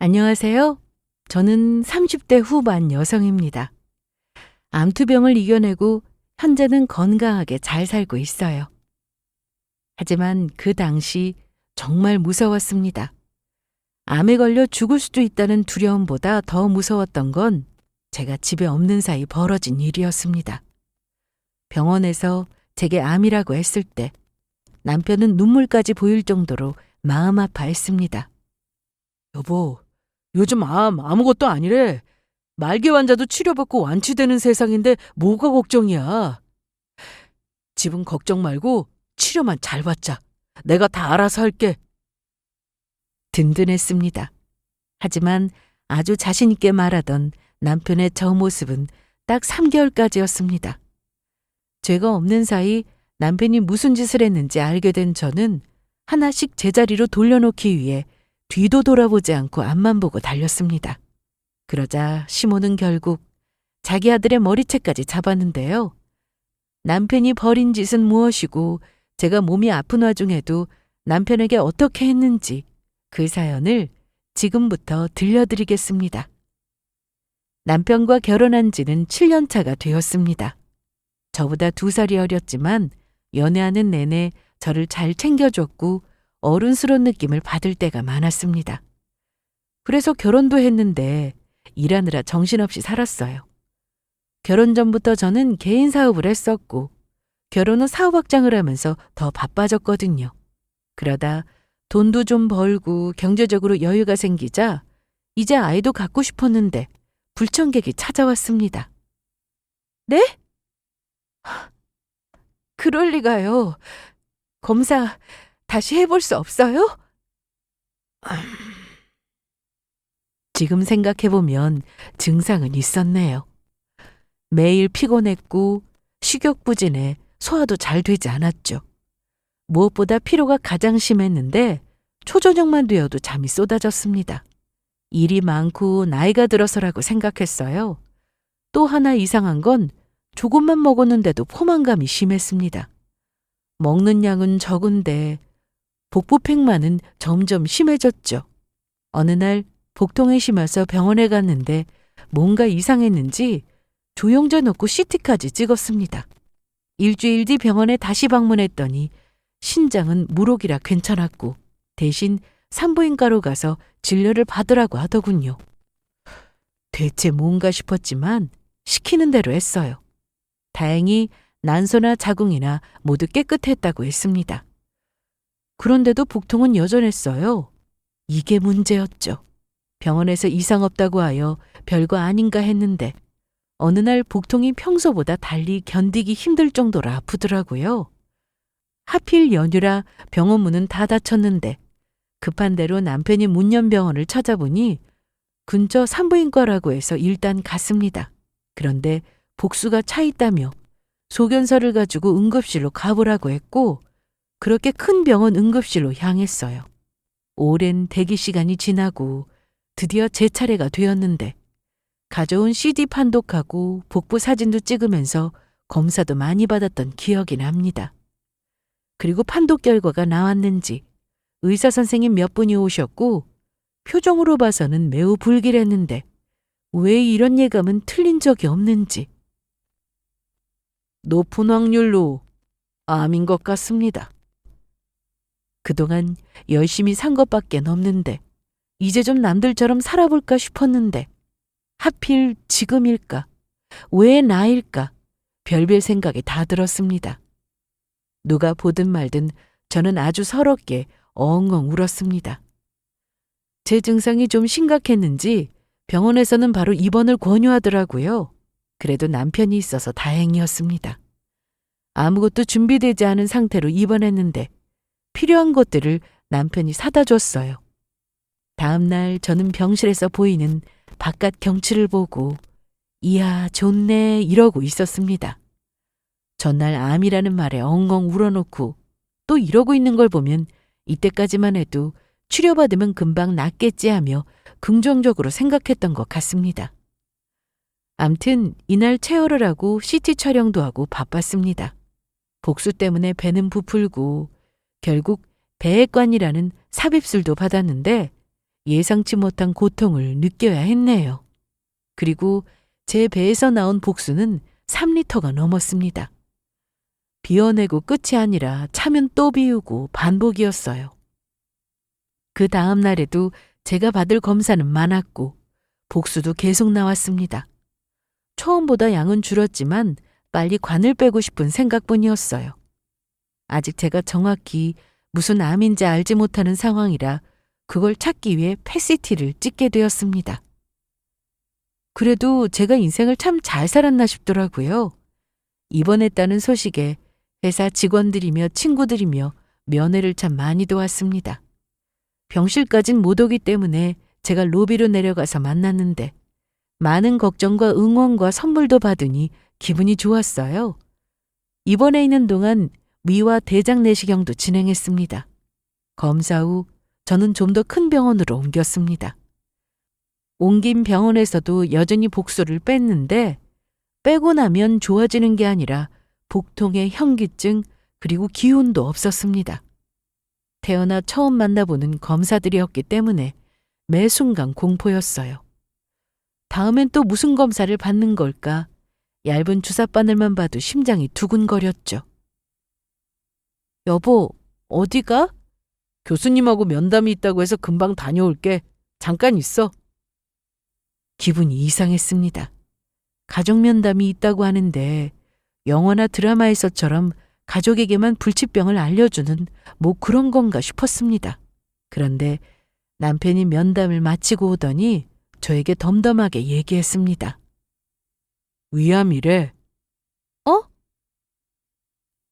안녕하세요. 저는 30대 후반 여성입니다. 암투병을 이겨내고 현재는 건강하게 잘 살고 있어요. 하지만 그 당시 정말 무서웠습니다. 암에 걸려 죽을 수도 있다는 두려움보다 더 무서웠던 건 제가 집에 없는 사이 벌어진 일이었습니다. 병원에서 제게 암이라고 했을 때 남편은 눈물까지 보일 정도로 마음 아파했습니다. 여보, 요즘 암 아무것도 아니래. 말기 환자도 치료받고 완치되는 세상인데 뭐가 걱정이야. 집은 걱정 말고 치료만 잘 받자. 내가 다 알아서 할게. 든든했습니다. 하지만 아주 자신 있게 말하던 남편의 저 모습은 딱 3개월까지였습니다. 죄가 없는 사이 남편이 무슨 짓을 했는지 알게 된 저는 하나씩 제자리로 돌려놓기 위해 뒤도 돌아보지 않고 앞만 보고 달렸습니다. 그러자 시모는 결국 자기 아들의 머리채까지 잡았는데요. 남편이 벌인 짓은 무엇이고 제가 몸이 아픈 와중에도 남편에게 어떻게 했는지 그 사연을 지금부터 들려드리겠습니다. 남편과 결혼한 지는 7년 차가 되었습니다. 저보다 2살이 어렸지만 연애하는 내내 저를 잘 챙겨줬고 어른스러운 느낌을 받을 때가 많았습니다. 그래서 결혼도 했는데 일하느라 정신없이 살았어요. 결혼 전부터 저는 개인 사업을 했었고 결혼 후 사업 확장을 하면서 더 바빠졌거든요. 그러다 돈도 좀 벌고 경제적으로 여유가 생기자 이제 아이도 갖고 싶었는데 불청객이 찾아왔습니다. 네? 그럴 리가요. 검사 다시 해볼 수 없어요? 지금 생각해보면 증상은 있었네요. 매일 피곤했고 식욕부진해 소화도 잘 되지 않았죠. 무엇보다 피로가 가장 심했는데 초저녁만 되어도 잠이 쏟아졌습니다. 일이 많고 나이가 들어서라고 생각했어요. 또 하나 이상한 건 조금만 먹었는데도 포만감이 심했습니다. 먹는 양은 적은데 복부팽만은 점점 심해졌죠. 어느 날 복통이 심해서 병원에 갔는데 뭔가 이상했는지 조영제 넣고 CT까지 찍었습니다. 일주일 뒤 병원에 다시 방문했더니 신장은 무록이라 괜찮았고 대신 산부인과로 가서 진료를 받으라고 하더군요. 대체 뭔가 싶었지만 시키는 대로 했어요. 다행히 난소나 자궁이나 모두 깨끗했다고 했습니다. 그런데도 복통은 여전했어요. 이게 문제였죠. 병원에서 이상 없다고 하여 별거 아닌가 했는데 어느 날 복통이 평소보다 달리 견디기 힘들 정도로 아프더라고요. 하필 연휴라 병원 문은 다 닫혔는데 급한 대로 남편이 문 연 병원을 찾아보니 근처 산부인과라고 해서 일단 갔습니다. 그런데 복수가 차 있다며 소견서를 가지고 응급실로 가보라고 했고 그렇게 큰 병원 응급실로 향했어요. 오랜 대기 시간이 지나고 드디어 제 차례가 되었는데 가져온 CD 판독하고 복부 사진도 찍으면서 검사도 많이 받았던 기억이 납니다. 그리고 판독 결과가 나왔는지 의사 선생님 몇 분이 오셨고 표정으로 봐서는 매우 불길했는데 왜 이런 예감은 틀린 적이 없는지. 높은 확률로 암인 것 같습니다. 그동안 열심히 산 것밖엔 없는데 이제 좀 남들처럼 살아볼까 싶었는데 하필 지금일까? 왜 나일까? 별별 생각이 다 들었습니다. 누가 보든 말든 저는 아주 서럽게 엉엉 울었습니다. 제 증상이 좀 심각했는지 병원에서는 바로 입원을 권유하더라고요. 그래도 남편이 있어서 다행이었습니다. 아무것도 준비되지 않은 상태로 입원했는데 필요한 것들을 남편이 사다 줬어요. 다음 날 저는 병실에서 보이는 바깥 경치를 보고 이야 좋네 이러고 있었습니다. 전날 암이라는 말에 엉엉 울어놓고 또 이러고 있는 걸 보면 이때까지만 해도 치료받으면 금방 낫겠지 하며 긍정적으로 생각했던 것 같습니다. 암튼 이날 체열을 하고 CT 촬영도 하고 바빴습니다. 복수 때문에 배는 부풀고 결국 배액관이라는 삽입술도 받았는데 예상치 못한 고통을 느껴야 했네요. 그리고 제 배에서 나온 복수는 3리터가 넘었습니다. 비워내고 끝이 아니라 차면 또 비우고 반복이었어요. 그 다음 날에도 제가 받을 검사는 많았고 복수도 계속 나왔습니다. 처음보다 양은 줄었지만 빨리 관을 빼고 싶은 생각뿐이었어요. 아직 제가 정확히 무슨 암인지 알지 못하는 상황이라 그걸 찾기 위해 PET-CT를 찍게 되었습니다. 그래도 제가 인생을 참 잘 살았나 싶더라고요. 입원했다는 소식에 회사 직원들이며 친구들이며 면회를 참 많이 도왔습니다. 병실까진 못 오기 때문에 제가 로비로 내려가서 만났는데 많은 걱정과 응원과 선물도 받으니 기분이 좋았어요. 입원해 있는 동안 위와 대장 내시경도 진행했습니다. 검사 후 저는 좀 더 큰 병원으로 옮겼습니다. 옮긴 병원에서도 여전히 복수를 뺐는데 빼고 나면 좋아지는 게 아니라 복통에 현기증 그리고 기운도 없었습니다. 태어나 처음 만나보는 검사들이었기 때문에 매 순간 공포였어요. 다음엔 또 무슨 검사를 받는 걸까? 얇은 주사바늘만 봐도 심장이 두근거렸죠. 여보, 어디가? 교수님하고 면담이 있다고 해서 금방 다녀올게. 잠깐 있어. 기분이 이상했습니다. 가족 면담이 있다고 하는데 영화나 드라마에서처럼 가족에게만 불치병을 알려주는 뭐 그런 건가 싶었습니다. 그런데 남편이 면담을 마치고 오더니 저에게 덤덤하게 얘기했습니다. 위암이래. 어?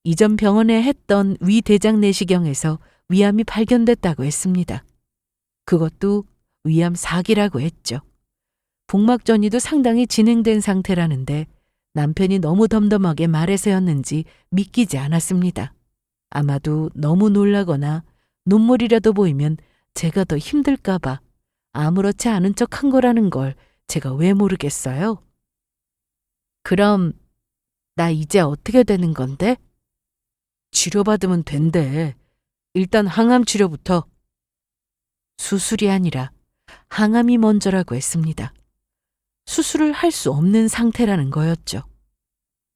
이전 병원에 했던 위대장 내시경에서 위암이 발견됐다고 했습니다. 그것도 위암 4기라고 했죠. 복막 전이도 상당히 진행된 상태라는데 남편이 너무 덤덤하게 말해서였는지 믿기지 않았습니다. 아마도 너무 놀라거나 눈물이라도 보이면 제가 더 힘들까 봐 아무렇지 않은 척 한 거라는 걸 제가 왜 모르겠어요? 그럼 나 이제 어떻게 되는 건데? 치료받으면 된대. 일단 항암 치료부터. 수술이 아니라 항암이 먼저라고 했습니다. 수술을 할 수 없는 상태라는 거였죠.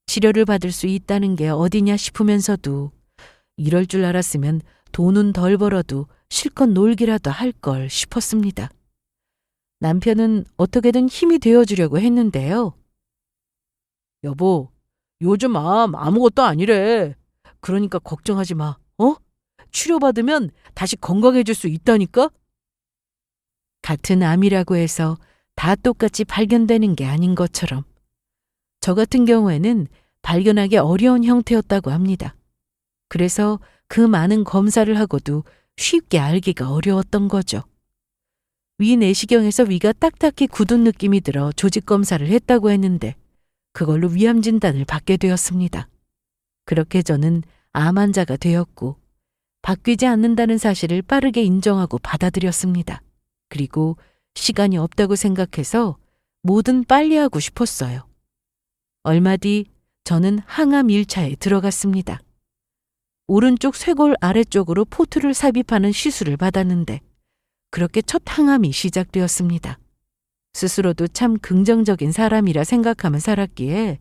치료를 받을 수 있다는 게 어디냐 싶으면서도 이럴 줄 알았으면 돈은 덜 벌어도 실컷 놀기라도 할 걸 싶었습니다. 남편은 어떻게든 힘이 되어주려고 했는데요. 여보, 요즘 암 아무것도 아니래. 그러니까 걱정하지 마. 어? 치료받으면 다시 건강해질 수 있다니까? 같은 암이라고 해서 다 똑같이 발견되는 게 아닌 것처럼 저 같은 경우에는 발견하기 어려운 형태였다고 합니다. 그래서 그 많은 검사를 하고도 쉽게 알기가 어려웠던 거죠. 위 내시경에서 위가 딱딱히 굳은 느낌이 들어 조직 검사를 했다고 했는데 그걸로 위암 진단을 받게 되었습니다. 그렇게 저는 암 환자가 되었고 바뀌지 않는다는 사실을 빠르게 인정하고 받아들였습니다. 그리고 시간이 없다고 생각해서 뭐든 빨리 하고 싶었어요. 얼마 뒤 저는 항암 1차에 들어갔습니다. 오른쪽 쇄골 아래쪽으로 포트를 삽입하는 시술을 받았는데 그렇게 첫 항암이 시작되었습니다. 스스로도 참 긍정적인 사람이라 생각하며 살았기에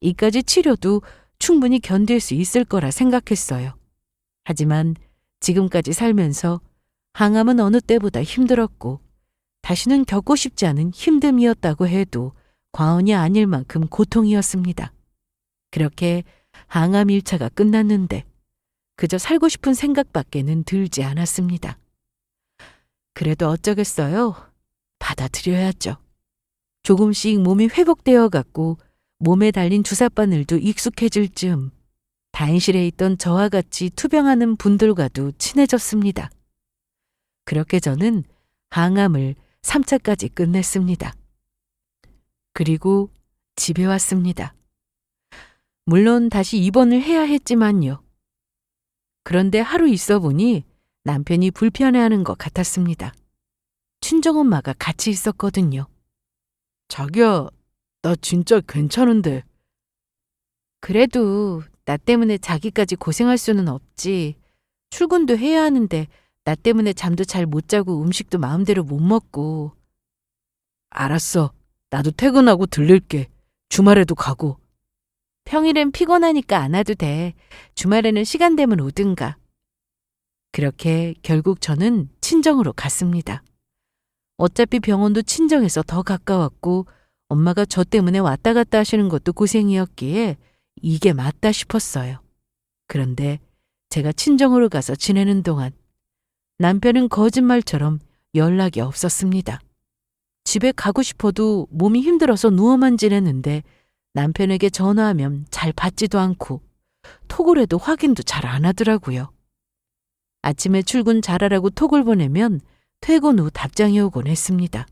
이까지 치료도 충분히 견딜 수 있을 거라 생각했어요. 하지만 지금까지 살면서 항암은 어느 때보다 힘들었고 다시는 겪고 싶지 않은 힘듦이었다고 해도 과언이 아닐 만큼 고통이었습니다. 그렇게 항암 1차가 끝났는데 그저 살고 싶은 생각밖에는 들지 않았습니다. 그래도 어쩌겠어요. 받아들여야죠. 조금씩 몸이 회복되어 갔고 몸에 달린 주사바늘도 익숙해질 즈음 다인실에 있던 저와 같이 투병하는 분들과도 친해졌습니다. 그렇게 저는 항암을 3차까지 끝냈습니다. 그리고 집에 왔습니다. 물론 다시 입원을 해야 했지만요. 그런데 하루 있어 보니 남편이 불편해하는 것 같았습니다. 친정엄마가 같이 있었거든요. 자기야, 나 진짜 괜찮은데. 그래도 나 때문에 자기까지 고생할 수는 없지. 출근도 해야 하는데 나 때문에 잠도 잘 못 자고 음식도 마음대로 못 먹고. 알았어. 나도 퇴근하고 들를게. 주말에도 가고. 평일엔 피곤하니까 안 와도 돼. 주말에는 시간 되면 오든가. 그렇게 결국 저는 친정으로 갔습니다. 어차피 병원도 친정에서 더 가까웠고 엄마가 저 때문에 왔다 갔다 하시는 것도 고생이었기에 이게 맞다 싶었어요. 그런데 제가 친정으로 가서 지내는 동안 남편은 거짓말처럼 연락이 없었습니다. 집에 가고 싶어도 몸이 힘들어서 누워만 지냈는데 남편에게 전화하면 잘 받지도 않고 톡을 해도 확인도 잘 안 하더라고요. 아침에 출근 잘하라고 톡을 보내면 퇴근 후 답장이 오곤 했습니다.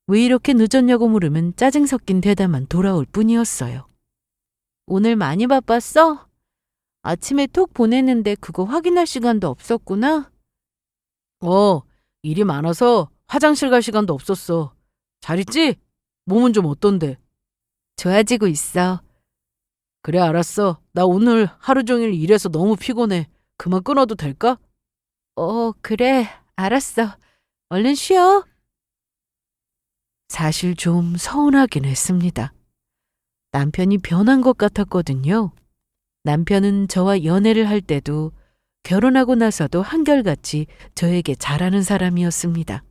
왜 이렇게 늦었냐고 물으면 짜증 섞인 대답만 돌아올 뿐이었어요. 오늘 많이 바빴어? 아침에 톡 보냈는데 그거 확인할 시간도 없었구나? 일이 많아서 화장실 갈 시간도 없었어. 잘 있지? 몸은 좀 어떤데? 좋아지고 있어. 그래, 알았어. 나 오늘 하루 종일 일해서 너무 피곤해. 그만 끊어도 될까? 그래, 알았어. 얼른 쉬어. 사실 좀 서운하긴 했습니다. 남편이 변한 것 같았거든요. 남편은 저와 연애를 할 때도 결혼하고 나서도 한결같이 저에게 잘하는 사람이었습니다.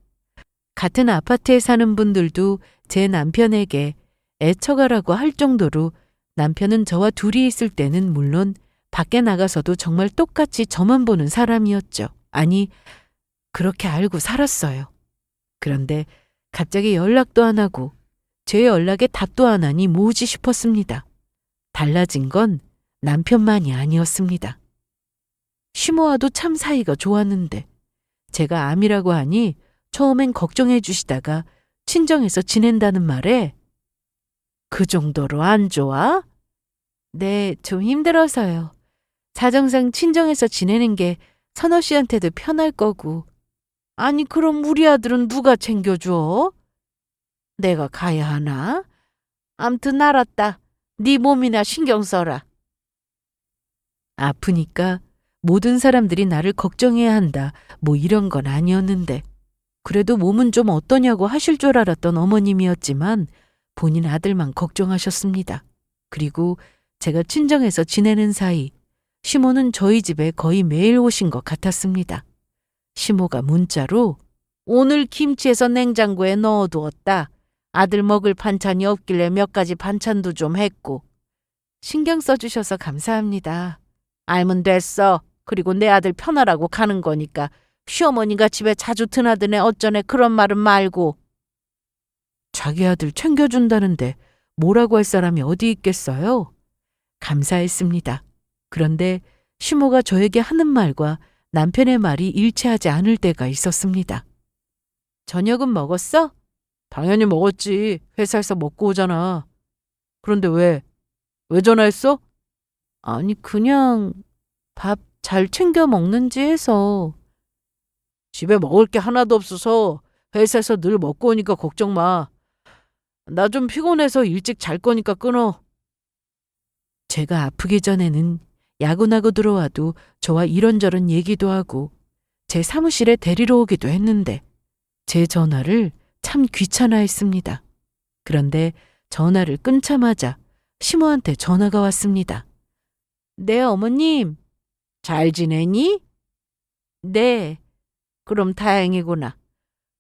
같은 아파트에 사는 분들도 제 남편에게 애처가라고 할 정도로 남편은 저와 둘이 있을 때는 물론 밖에 나가서도 정말 똑같이 저만 보는 사람이었죠. 아니, 그렇게 알고 살았어요. 그런데 갑자기 연락도 안 하고 제 연락에 답도 안 하니 뭐지 싶었습니다. 달라진 건 남편만이 아니었습니다. 시모와도 참 사이가 좋았는데 제가 암이라고 하니 처음엔 걱정해 주시다가 친정에서 지낸다는 말에 그 정도로 안 좋아? 네, 좀 힘들어서요. 사정상 친정에서 지내는 게 선호 씨한테도 편할 거고. 아니, 그럼 우리 아들은 누가 챙겨줘? 내가 가야 하나? 암튼 알았다. 네 몸이나 신경 써라. 아프니까 모든 사람들이 나를 걱정해야 한다. 뭐 이런 건 아니었는데. 그래도 몸은 좀 어떠냐고 하실 줄 알았던 어머님이었지만 본인 아들만 걱정하셨습니다. 그리고 제가 친정에서 지내는 사이 시모는 저희 집에 거의 매일 오신 것 같았습니다. 시모가 문자로 오늘 김치에서 냉장고에 넣어두었다. 아들 먹을 반찬이 없길래 몇 가지 반찬도 좀 했고. 신경 써주셔서 감사합니다. 알면 됐어. 그리고 내 아들 편하라고 가는 거니까 시어머니가 집에 자주 드나드네 어쩌네 그런 말은 말고. 자기 아들 챙겨준다는데 뭐라고 할 사람이 어디 있겠어요? 감사했습니다. 그런데 시모가 저에게 하는 말과 남편의 말이 일치하지 않을 때가 있었습니다. 저녁은 먹었어? 당연히 먹었지. 회사에서 먹고 오잖아. 그런데 왜? 왜 전화했어? 아니, 그냥 밥 잘 챙겨 먹는지 해서. 집에 먹을 게 하나도 없어서 회사에서 늘 먹고 오니까 걱정 마. 나 좀 피곤해서 일찍 잘 거니까 끊어. 제가 아프기 전에는 야근하고 들어와도 저와 이런저런 얘기도 하고 제 사무실에 데리러 오기도 했는데 제 전화를 참 귀찮아했습니다. 그런데 전화를 끊자마자 시모한테 전화가 왔습니다. 네, 어머님. 잘 지내니? 네. 그럼 다행이구나.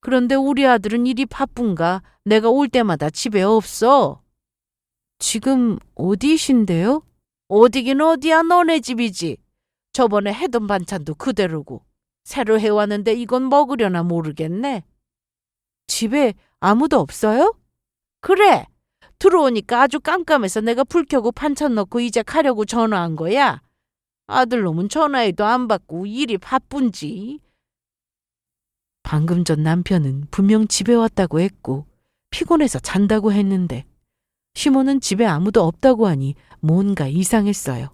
그런데 우리 아들은 일이 바쁜가? 내가 올 때마다 집에 없어. 지금 어디신데요? 어디긴 어디야, 너네 집이지. 저번에 해둔 반찬도 그대로고. 새로 해왔는데 이건 먹으려나 모르겠네. 집에 아무도 없어요? 그래. 들어오니까 아주 깜깜해서 내가 불 켜고 반찬 넣고 이제 가려고 전화한 거야. 아들놈은 전화해도 안 받고 일이 바쁜지. 방금 전 남편은 분명 집에 왔다고 했고 피곤해서 잔다고 했는데 시모는 집에 아무도 없다고 하니 뭔가 이상했어요.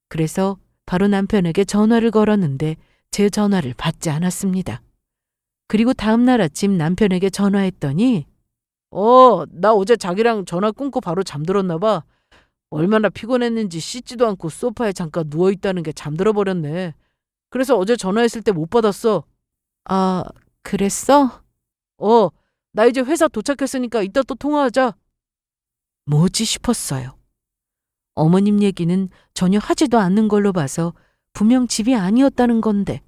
그래서 바로 남편에게 전화를 걸었는데 제 전화를 받지 않았습니다. 그리고 다음 날 아침 남편에게 전화했더니 나 어제 자기랑 전화 끊고 바로 잠들었나 봐. 얼마나 피곤했는지 씻지도 않고 소파에 잠깐 누워있다는 게 잠들어 버렸네. 그래서 어제 전화했을 때 못 받았어. 아, 그랬어? 나 이제 회사 도착했으니까 이따 또 통화하자. 뭐지 싶었어요. 어머님 얘기는 전혀 하지도 않는 걸로 봐서 분명 집이 아니었다는 건데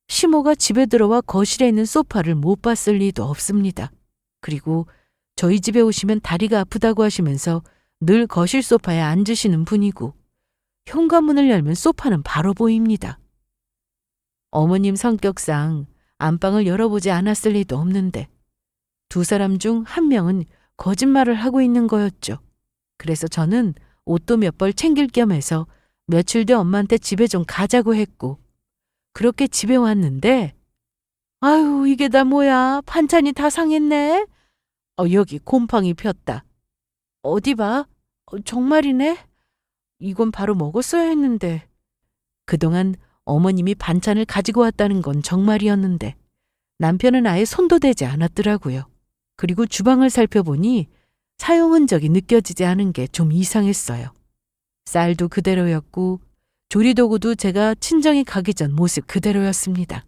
시모가 집에 들어와 거실에 있는 소파를 못 봤을 리도 없습니다. 그리고 저희 집에 오시면 다리가 아프다고 하시면서 늘 거실 소파에 앉으시는 분이고 현관문을 열면 소파는 바로 보입니다. 어머님 성격상 안방을 열어보지 않았을 리도 없는데 두 사람 중 한 명은 거짓말을 하고 있는 거였죠. 그래서 저는 옷도 몇 벌 챙길 겸 해서 며칠 뒤 엄마한테 집에 좀 가자고 했고 그렇게 집에 왔는데 아유 이게 다 뭐야 반찬이 다 상했네. 여기 곰팡이 폈다. 어디 봐. 정말이네. 이건 바로 먹었어야 했는데. 그동안 어머님이 반찬을 가지고 왔다는 건 정말이었는데 남편은 아예 손도 대지 않았더라고요. 그리고 주방을 살펴보니 사용 흔적이 느껴지지 않은 게 좀 이상했어요. 쌀도 그대로였고 조리도구도 제가 친정에 가기 전 모습 그대로였습니다.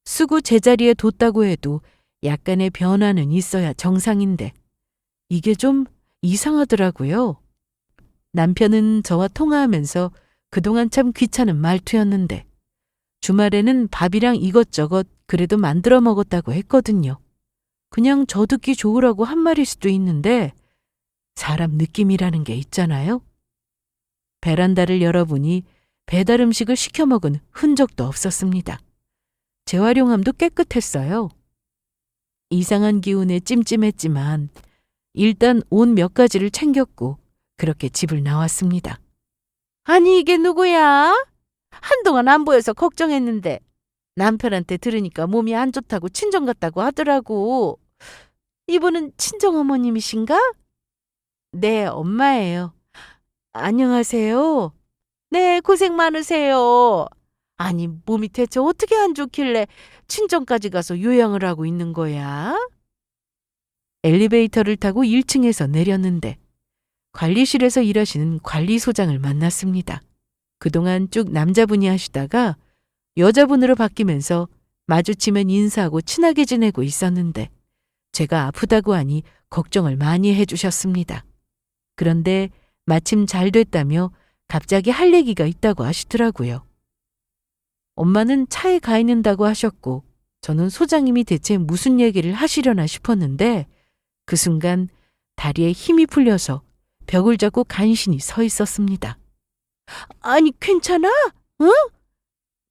쓰고 제자리에 뒀다고 해도 약간의 변화는 있어야 정상인데 이게 좀 이상하더라고요. 남편은 저와 통화하면서 그동안 참 귀찮은 말투였는데 주말에는 밥이랑 이것저것 그래도 만들어 먹었다고 했거든요. 그냥 저 듣기 좋으라고 한 말일 수도 있는데 사람 느낌이라는 게 있잖아요. 베란다를 열어보니 배달 음식을 시켜 먹은 흔적도 없었습니다. 재활용함도 깨끗했어요. 이상한 기운에 찜찜했지만 일단 옷 몇 가지를 챙겼고 그렇게 집을 나왔습니다. 아니 이게 누구야? 한동안 안 보여서 걱정했는데 남편한테 들으니까 몸이 안 좋다고 친정 갔다고 하더라고. 이분은 친정어머님이신가? 네, 엄마예요. 안녕하세요. 네, 고생 많으세요. 아니, 몸이 대체 어떻게 안 좋길래 친정까지 가서 요양을 하고 있는 거야? 엘리베이터를 타고 1층에서 내렸는데 관리실에서 일하시는 관리소장을 만났습니다. 그동안 쭉 남자분이 하시다가 여자분으로 바뀌면서 마주치면 인사하고 친하게 지내고 있었는데 제가 아프다고 하니 걱정을 많이 해주셨습니다. 그런데 마침 잘 됐다며 갑자기 할 얘기가 있다고 하시더라고요. 엄마는 차에 가 있는다고 하셨고 저는 소장님이 대체 무슨 얘기를 하시려나 싶었는데 그 순간 다리에 힘이 풀려서 벽을 잡고 간신히 서 있었습니다. 아니 괜찮아? 응?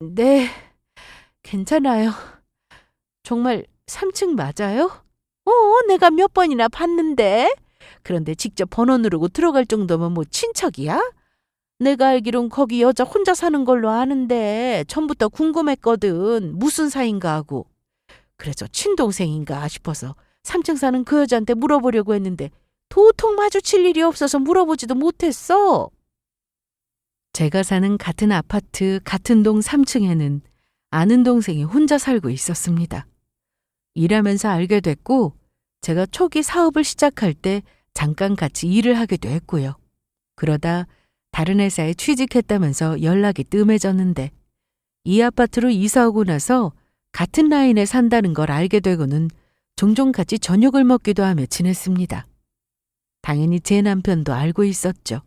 네, 괜찮아요. 정말 3층 맞아요? 내가 몇 번이나 봤는데. 그런데 직접 번호 누르고 들어갈 정도면 뭐 친척이야? 내가 알기론 거기 여자 혼자 사는 걸로 아는데 전부터 궁금했거든. 무슨 사이인가 하고. 그래서 친동생인가 싶어서 3층 사는 그 여자한테 물어보려고 했는데 도통 마주칠 일이 없어서 물어보지도 못했어. 제가 사는 같은 아파트, 같은 동 3층에는 아는 동생이 혼자 살고 있었습니다. 일하면서 알게 됐고 제가 초기 사업을 시작할 때 잠깐 같이 일을 하기도 했고요. 그러다 다른 회사에 취직했다면서 연락이 뜸해졌는데 이 아파트로 이사 오고 나서 같은 라인에 산다는 걸 알게 되고는 종종 같이 저녁을 먹기도 하며 지냈습니다. 당연히 제 남편도 알고 있었죠.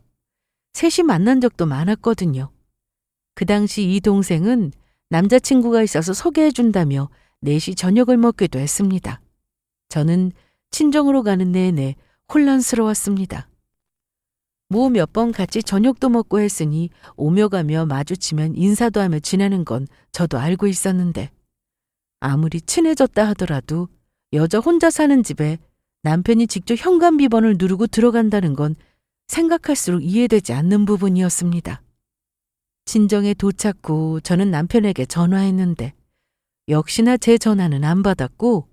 셋이 만난 적도 많았거든요. 그 당시 이 동생은 남자친구가 있어서 소개해준다며 넷이 저녁을 먹기도 했습니다. 저는 친정으로 가는 내내 혼란스러웠습니다. 뭐 몇 번 같이 저녁도 먹고 했으니 오며 가며 마주치면 인사도 하며 지내는 건 저도 알고 있었는데 아무리 친해졌다 하더라도 여자 혼자 사는 집에 남편이 직접 현관 비번을 누르고 들어간다는 건 생각할수록 이해되지 않는 부분이었습니다. 친정에 도착 후 저는 남편에게 전화했는데 역시나 제 전화는 안 받았고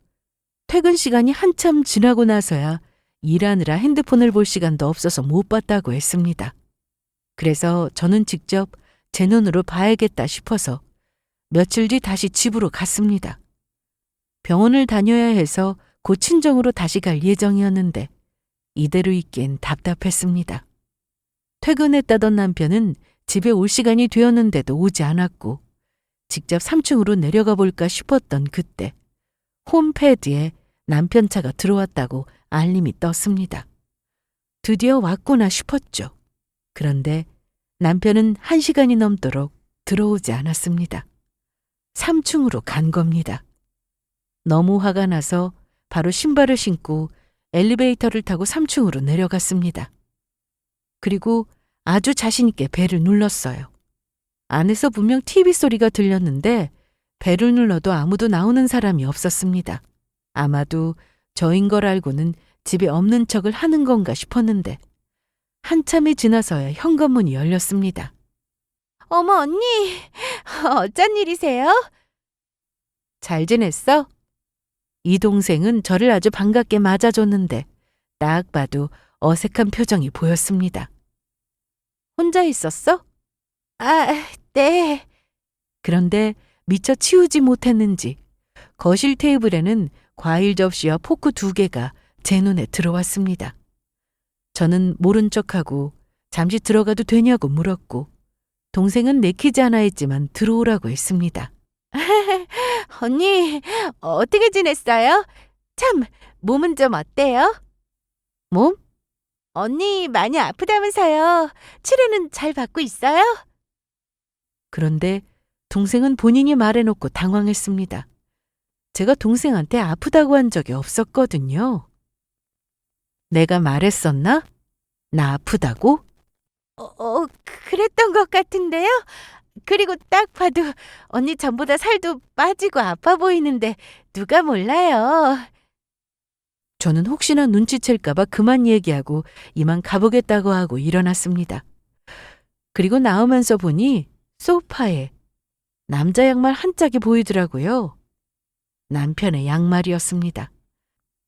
퇴근 시간이 한참 지나고 나서야 일하느라 핸드폰을 볼 시간도 없어서 못 봤다고 했습니다. 그래서 저는 직접 제 눈으로 봐야겠다 싶어서 며칠 뒤 다시 집으로 갔습니다. 병원을 다녀야 해서 곧 친정으로 다시 갈 예정이었는데 이대로 있기엔 답답했습니다. 퇴근했다던 남편은 집에 올 시간이 되었는데도 오지 않았고 직접 3층으로 내려가 볼까 싶었던 그때 홈패드에 남편 차가 들어왔다고 알림이 떴습니다. 드디어 왔구나 싶었죠. 그런데 남편은 1시간이 넘도록 들어오지 않았습니다. 3층으로 간 겁니다. 너무 화가 나서 바로 신발을 신고 엘리베이터를 타고 3층으로 내려갔습니다. 그리고 아주 자신 있게 벨을 눌렀어요. 안에서 분명 TV 소리가 들렸는데 벨을 눌러도 아무도 나오는 사람이 없었습니다. 아마도 저인 걸 알고는 집에 없는 척을 하는 건가 싶었는데 한참이 지나서야 현관문이 열렸습니다. 어머, 언니, 어쩐 일이세요? 잘 지냈어? 이 동생은 저를 아주 반갑게 맞아줬는데 딱 봐도 어색한 표정이 보였습니다. 혼자 있었어? 아, 네. 그런데 미처 치우지 못했는지 거실 테이블에는 과일 접시와 포크 2개가 제 눈에 들어왔습니다. 저는 모른 척하고 잠시 들어가도 되냐고 물었고 동생은 내키지 않아 했지만 들어오라고 했습니다. 언니, 어떻게 지냈어요? 참, 몸은 좀 어때요? 몸? 언니 많이 아프다면서요. 치료는 잘 받고 있어요? 그런데 동생은 본인이 말해놓고 당황했습니다. 제가 동생한테 아프다고 한 적이 없었거든요. 내가 말했었나? 나 아프다고? 그랬던 것 같은데요. 그리고 딱 봐도 언니 전보다 살도 빠지고 아파 보이는데 누가 몰라요. 저는 혹시나 눈치챌까봐 그만 얘기하고 이만 가보겠다고 하고 일어났습니다. 그리고 나오면서 보니 소파에 남자 양말 한 짝이 보이더라고요. 남편의 양말이었습니다.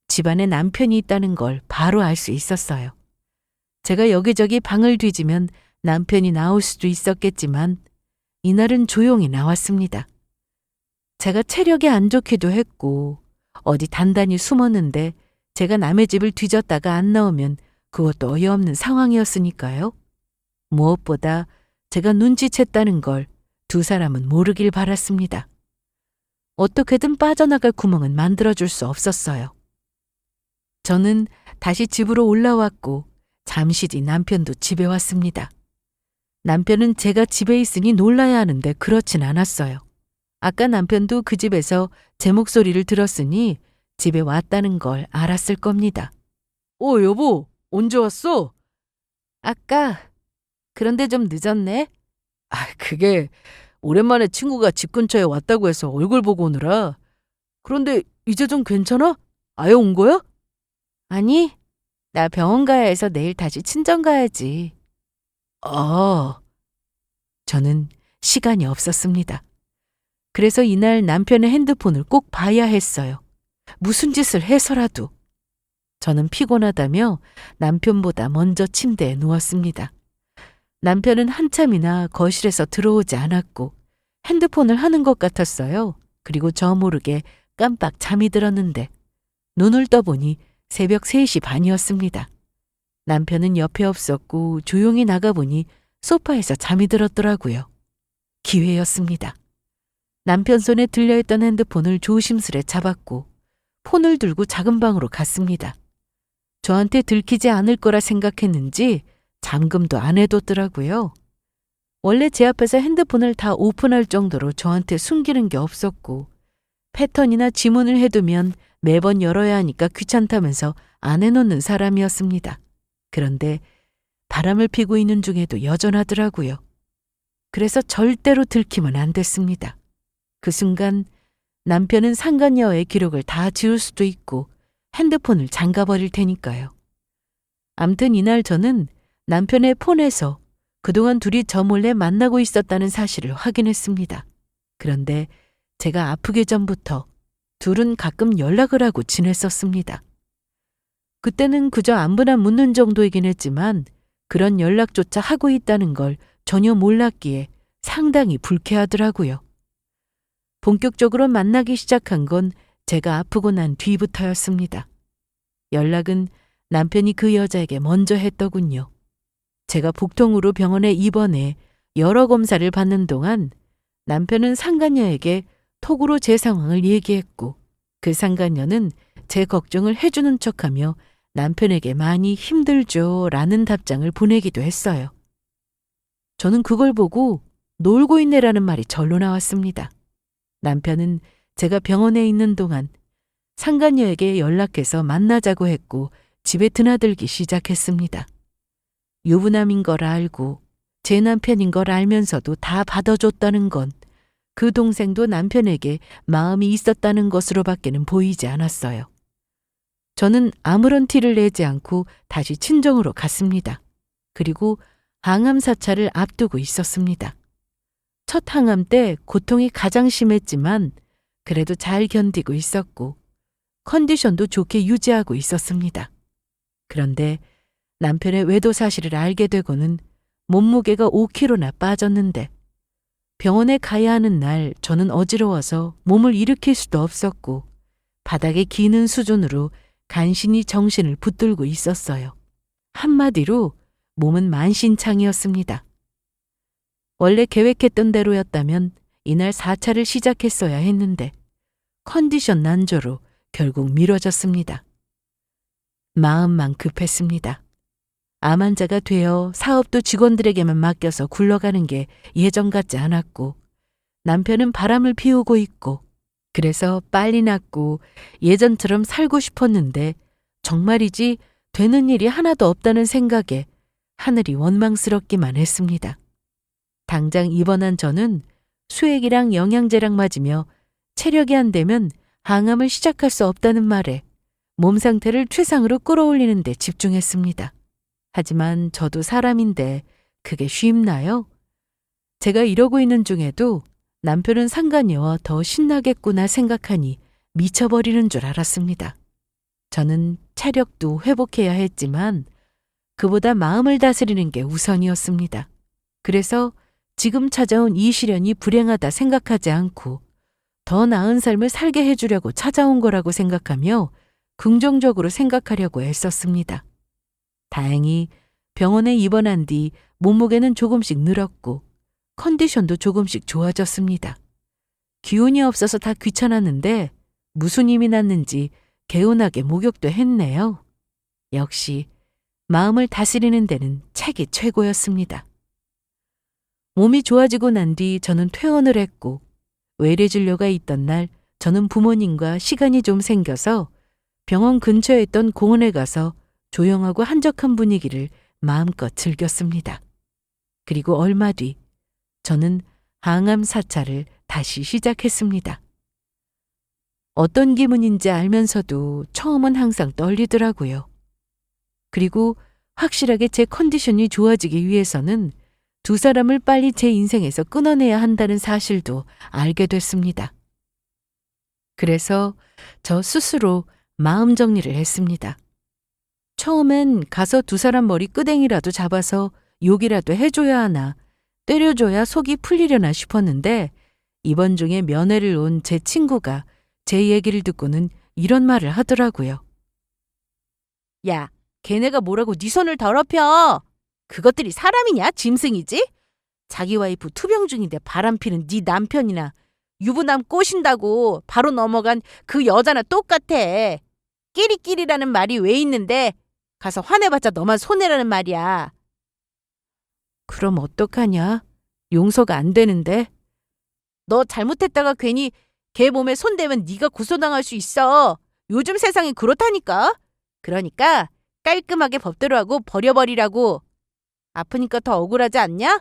집안에 남편이 있다는 걸 바로 알 수 있었어요. 제가 여기저기 방을 뒤지면 남편이 나올 수도 있었겠지만 이날은 조용히 나왔습니다. 제가 체력이 안 좋기도 했고 어디 단단히 숨었는데 제가 남의 집을 뒤졌다가 안 나오면 그것도 어이없는 상황이었으니까요. 무엇보다 제가 눈치챘다는 걸 두 사람은 모르길 바랐습니다. 어떻게든 빠져나갈 구멍은 만들어줄 수 없었어요. 저는 다시 집으로 올라왔고 잠시 뒤 남편도 집에 왔습니다. 남편은 제가 집에 있으니 놀라야 하는데 그렇진 않았어요. 아까 남편도 그 집에서 제 목소리를 들었으니 집에 왔다는 걸 알았을 겁니다. 여보, 언제 왔어? 아까 그런데 좀 늦었네. 그게 오랜만에 친구가 집 근처에 왔다고 해서 얼굴 보고 오느라. 그런데 이제 좀 괜찮아? 아예 온 거야? 아니, 나 병원 가야 해서 내일 다시 친정 가야지. 아, 저는 시간이 없었습니다. 그래서 이날 남편의 핸드폰을 꼭 봐야 했어요. 무슨 짓을 해서라도. 저는 피곤하다며 남편보다 먼저 침대에 누웠습니다. 남편은 한참이나 거실에서 들어오지 않았고 핸드폰을 하는 것 같았어요. 그리고 저 모르게 깜빡 잠이 들었는데 눈을 떠보니 새벽 3시 반이었습니다. 남편은 옆에 없었고 조용히 나가보니 소파에서 잠이 들었더라고요. 기회였습니다. 남편 손에 들려있던 핸드폰을 조심스레 잡았고 폰을 들고 작은 방으로 갔습니다. 저한테 들키지 않을 거라 생각했는지 잠금도 안 해뒀더라고요. 원래 제 앞에서 핸드폰을 다 오픈할 정도로 저한테 숨기는 게 없었고 패턴이나 지문을 해두면 매번 열어야 하니까 귀찮다면서 안 해놓는 사람이었습니다. 그런데 바람을 피고 있는 중에도 여전하더라고요. 그래서 절대로 들키면 안 됐습니다. 그 순간 남편은 상간녀의 기록을 다 지울 수도 있고 핸드폰을 잠가버릴 테니까요. 암튼 이날 저는 남편의 폰에서 그동안 둘이 저 몰래 만나고 있었다는 사실을 확인했습니다. 그런데 제가 아프기 전부터 둘은 가끔 연락을 하고 지냈었습니다. 그때는 그저 안부나 묻는 정도이긴 했지만 그런 연락조차 하고 있다는 걸 전혀 몰랐기에 상당히 불쾌하더라고요. 본격적으로 만나기 시작한 건 제가 아프고 난 뒤부터였습니다. 연락은 남편이 그 여자에게 먼저 했더군요. 제가 복통으로 병원에 입원해 여러 검사를 받는 동안 남편은 상간녀에게 톡으로 제 상황을 얘기했고 그 상간녀는 제 걱정을 해주는 척하며 남편에게 많이 힘들죠 라는 답장을 보내기도 했어요. 저는 그걸 보고 놀고 있네라는 말이 절로 나왔습니다. 남편은 제가 병원에 있는 동안 상간녀에게 연락해서 만나자고 했고 집에 드나들기 시작했습니다. 유부남인 걸 알고 제 남편인 걸 알면서도 다 받아줬다는 건 그 동생도 남편에게 마음이 있었다는 것으로밖에는 보이지 않았어요. 저는 아무런 티를 내지 않고 다시 친정으로 갔습니다. 그리고 항암 사찰을 앞두고 있었습니다. 첫 항암 때 고통이 가장 심했지만 그래도 잘 견디고 있었고 컨디션도 좋게 유지하고 있었습니다. 그런데 남편의 외도 사실을 알게 되고는 몸무게가 5kg나 빠졌는데 병원에 가야 하는 날 저는 어지러워서 몸을 일으킬 수도 없었고 바닥에 기는 수준으로 간신히 정신을 붙들고 있었어요. 한마디로 몸은 만신창이었습니다. 원래 계획했던 대로였다면 이날 4차를 시작했어야 했는데 컨디션 난조로 결국 미뤄졌습니다. 마음만 급했습니다. 암 환자가 되어 사업도 직원들에게만 맡겨서 굴러가는 게 예전 같지 않았고 남편은 바람을 피우고 있고 그래서 빨리 낫고 예전처럼 살고 싶었는데 정말이지 되는 일이 하나도 없다는 생각에 하늘이 원망스럽기만 했습니다. 당장 입원한 저는 수액이랑 영양제랑 맞으며 체력이 안 되면 항암을 시작할 수 없다는 말에 몸 상태를 최상으로 끌어올리는 데 집중했습니다. 하지만 저도 사람인데 그게 쉽나요? 제가 이러고 있는 중에도 남편은 상간녀와 더 신나겠구나 생각하니 미쳐버리는 줄 알았습니다. 저는 체력도 회복해야 했지만 그보다 마음을 다스리는 게 우선이었습니다. 그래서 지금 찾아온 이 시련이 불행하다 생각하지 않고 더 나은 삶을 살게 해주려고 찾아온 거라고 생각하며 긍정적으로 생각하려고 애썼습니다. 다행히 병원에 입원한 뒤 몸무게는 조금씩 늘었고 컨디션도 조금씩 좋아졌습니다. 기운이 없어서 다 귀찮았는데 무슨 힘이 났는지 개운하게 목욕도 했네요. 역시 마음을 다스리는 데는 책이 최고였습니다. 몸이 좋아지고 난 뒤 저는 퇴원을 했고 외래진료가 있던 날 저는 부모님과 시간이 좀 생겨서 병원 근처에 있던 공원에 가서 조용하고 한적한 분위기를 마음껏 즐겼습니다. 그리고 얼마 뒤 저는 항암 사찰을 다시 시작했습니다. 어떤 기분인지 알면서도 처음은 항상 떨리더라고요. 그리고 확실하게 제 컨디션이 좋아지기 위해서는 두 사람을 빨리 제 인생에서 끊어내야 한다는 사실도 알게 됐습니다. 그래서 저 스스로 마음 정리를 했습니다. 처음엔 가서 두 사람 머리 끄댕이라도 잡아서 욕이라도 해줘야 하나, 때려줘야 속이 풀리려나 싶었는데 이번 중에 면회를 온 제 친구가 제 얘기를 듣고는 이런 말을 하더라고요. 야, 걔네가 뭐라고 네 손을 더럽혀. 그것들이 사람이냐? 짐승이지? 자기 와이프 투병 중인데 바람피는 네 남편이나 유부남 꼬신다고 바로 넘어간 그 여자나 똑같아. 끼리끼리라는 말이 왜 있는데 가서 화내봤자 너만 손해라는 말이야. 그럼 어떡하냐? 용서가 안 되는데. 너 잘못했다가 괜히 걔 몸에 손대면 네가 고소당할 수 있어. 요즘 세상이 그렇다니까. 그러니까 깔끔하게 법대로 하고 버려버리라고. 아프니까 더 억울하지 않냐?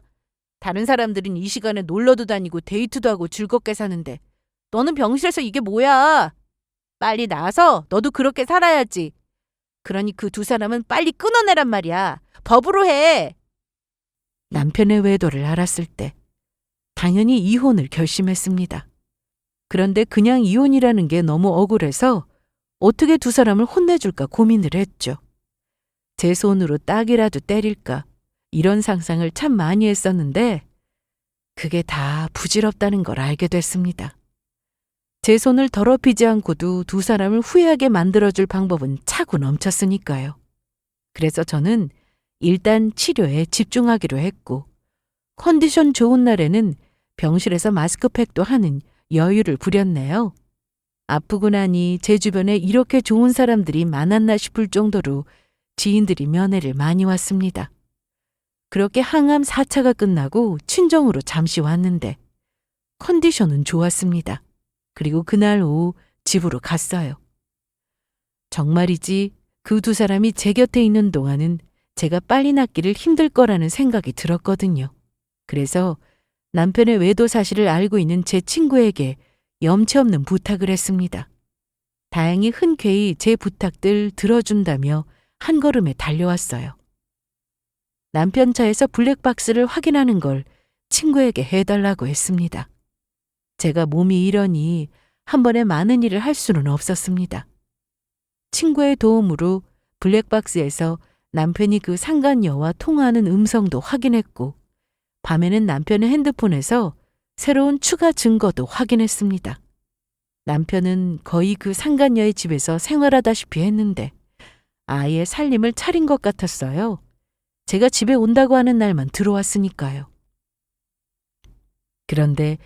다른 사람들은 이 시간에 놀러도 다니고 데이트도 하고 즐겁게 사는데 너는 병실에서 이게 뭐야? 빨리 나와서 너도 그렇게 살아야지. 그러니 그 두 사람은 빨리 끊어내란 말이야. 법으로 해. 남편의 외도를 알았을 때 당연히 이혼을 결심했습니다. 그런데 그냥 이혼이라는 게 너무 억울해서 어떻게 두 사람을 혼내줄까 고민을 했죠. 제 손으로 딱이라도 때릴까 이런 상상을 참 많이 했었는데 그게 다 부질없다는 걸 알게 됐습니다. 제 손을 더럽히지 않고도 두 사람을 후회하게 만들어줄 방법은 차고 넘쳤으니까요. 그래서 저는 일단 치료에 집중하기로 했고 컨디션 좋은 날에는 병실에서 마스크팩도 하는 여유를 부렸네요. 아프고 나니 제 주변에 이렇게 좋은 사람들이 많았나 싶을 정도로 지인들이 면회를 많이 왔습니다. 그렇게 항암 4차가 끝나고 친정으로 잠시 왔는데 컨디션은 좋았습니다. 그리고 그날 오후 집으로 갔어요. 정말이지 그 두 사람이 제 곁에 있는 동안은 제가 빨리 낫기를 힘들 거라는 생각이 들었거든요. 그래서 남편의 외도 사실을 알고 있는 제 친구에게 염치 없는 부탁을 했습니다. 다행히 흔쾌히 제 부탁들 들어준다며 한 걸음에 달려왔어요. 남편 차에서 블랙박스를 확인하는 걸 친구에게 해달라고 했습니다. 제가 몸이 이러니 한 번에 많은 일을 할 수는 없었습니다. 친구의 도움으로 블랙박스에서 남편이 그 상간녀와 통화하는 음성도 확인했고 밤에는 남편의 핸드폰에서 새로운 추가 증거도 확인했습니다. 남편은 거의 그 상간녀의 집에서 생활하다시피 했는데 아예 살림을 차린 것 같았어요. 제가 집에 온다고 하는 날만 들어왔으니까요. 그런데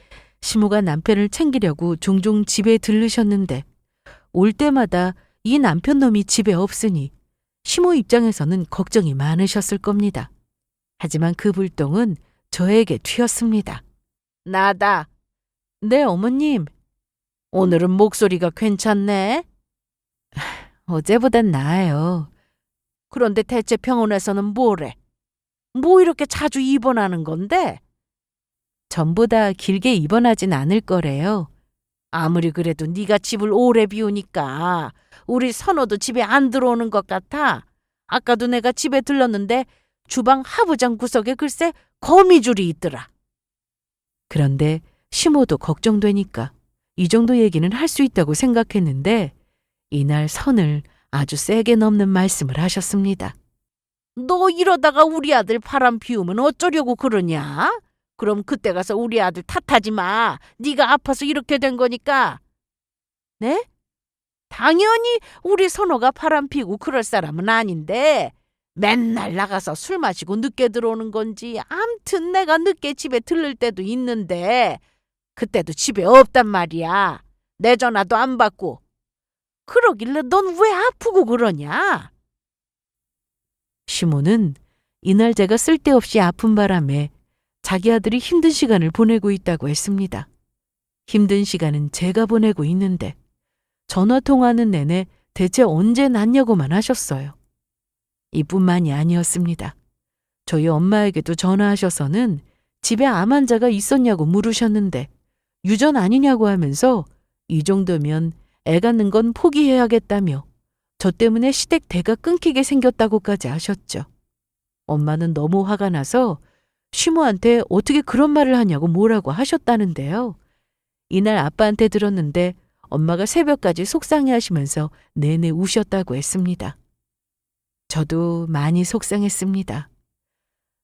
시모가 남편을 챙기려고 종종 집에 들르셨는데 올 때마다 이 남편 놈이 집에 없으니 시모 입장에서는 걱정이 많으셨을 겁니다. 하지만 그 불똥은 저에게 튀었습니다. 나다. 네, 어머님. 오늘은 목소리가 괜찮네. 어제보단 나아요. 그런데 대체 병원에서는 뭐래? 뭐 이렇게 자주 입원하는 건데? 전보다 길게 입원하진 않을 거래요. 아무리 그래도 네가 집을 오래 비우니까 우리 선호도 집에 안 들어오는 것 같아. 아까도 내가 집에 들렀는데 주방 하부장 구석에 글쎄 거미줄이 있더라. 그런데 시모도 걱정되니까 이 정도 얘기는 할 수 있다고 생각했는데 이날 선을 아주 세게 넘는 말씀을 하셨습니다. 너 이러다가 우리 아들 바람 피우면 어쩌려고 그러냐? 그럼 그때 가서 우리 아들 탓하지 마. 네가 아파서 이렇게 된 거니까. 네? 당연히 우리 선호가 바람 피우고 그럴 사람은 아닌데 맨날 나가서 술 마시고 늦게 들어오는 건지 암튼 내가 늦게 집에 들를 때도 있는데 그때도 집에 없단 말이야. 내 전화도 안 받고. 그러길래 넌 왜 아프고 그러냐? 시모는 이날 제가 쓸데없이 아픈 바람에 자기 아들이 힘든 시간을 보내고 있다고 했습니다. 힘든 시간은 제가 보내고 있는데 전화 통화하는 내내 대체 언제 낫냐고만 하셨어요. 이뿐만이 아니었습니다. 저희 엄마에게도 전화하셔서는 집에 암 환자가 있었냐고 물으셨는데 유전 아니냐고 하면서 이 정도면 애 갖는 건 포기해야겠다며 저 때문에 시댁 대가 끊기게 생겼다고까지 하셨죠. 엄마는 너무 화가 나서 시모한테 어떻게 그런 말을 하냐고 뭐라고 하셨다는데요. 이날 아빠한테 들었는데 엄마가 새벽까지 속상해하시면서 내내 우셨다고 했습니다. 저도 많이 속상했습니다.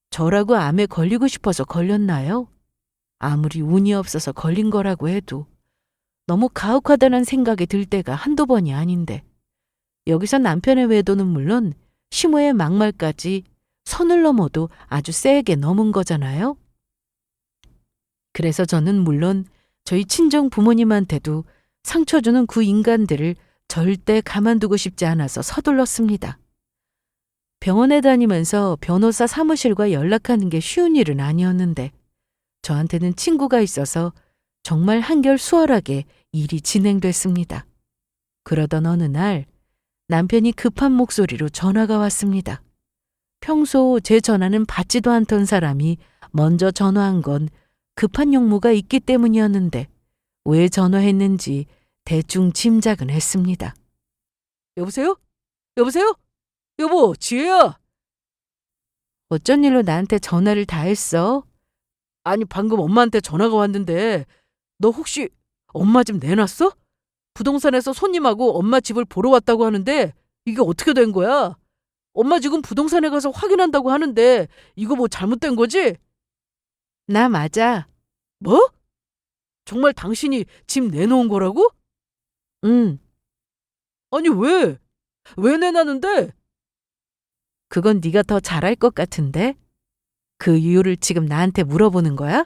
저라고 암에 걸리고 싶어서 걸렸나요? 아무리 운이 없어서 걸린 거라고 해도 너무 가혹하다는 생각이 들 때가 한두 번이 아닌데 여기서 남편의 외도는 물론 시모의 막말까지 선을 넘어도 아주 세게 넘은 거잖아요. 그래서 저는 물론 저희 친정 부모님한테도 상처 주는 그 인간들을 절대 가만두고 싶지 않아서 서둘렀습니다. 병원에 다니면서 변호사 사무실과 연락하는 게 쉬운 일은 아니었는데 저한테는 친구가 있어서 정말 한결 수월하게 일이 진행됐습니다. 그러던 어느 날 남편이 급한 목소리로 전화가 왔습니다. 평소 제 전화는 받지도 않던 사람이 먼저 전화한 건 급한 용무가 있기 때문이었는데 왜 전화했는지 대충 짐작은 했습니다. 여보세요? 여보세요? 여보, 지혜야. 어쩐 일로 나한테 전화를 다 했어? 아니, 방금 엄마한테 전화가 왔는데 너 혹시 엄마 집 내놨어? 부동산에서 손님하고 엄마 집을 보러 왔다고 하는데 이게 어떻게 된 거야? 엄마 지금 부동산에 가서 확인한다고 하는데 이거 뭐 잘못된 거지? 나 맞아. 뭐? 정말 당신이 집 내놓은 거라고? 응. 아니 왜? 왜 내놨는데? 그건 네가 더 잘할 것 같은데? 그 이유를 지금 나한테 물어보는 거야?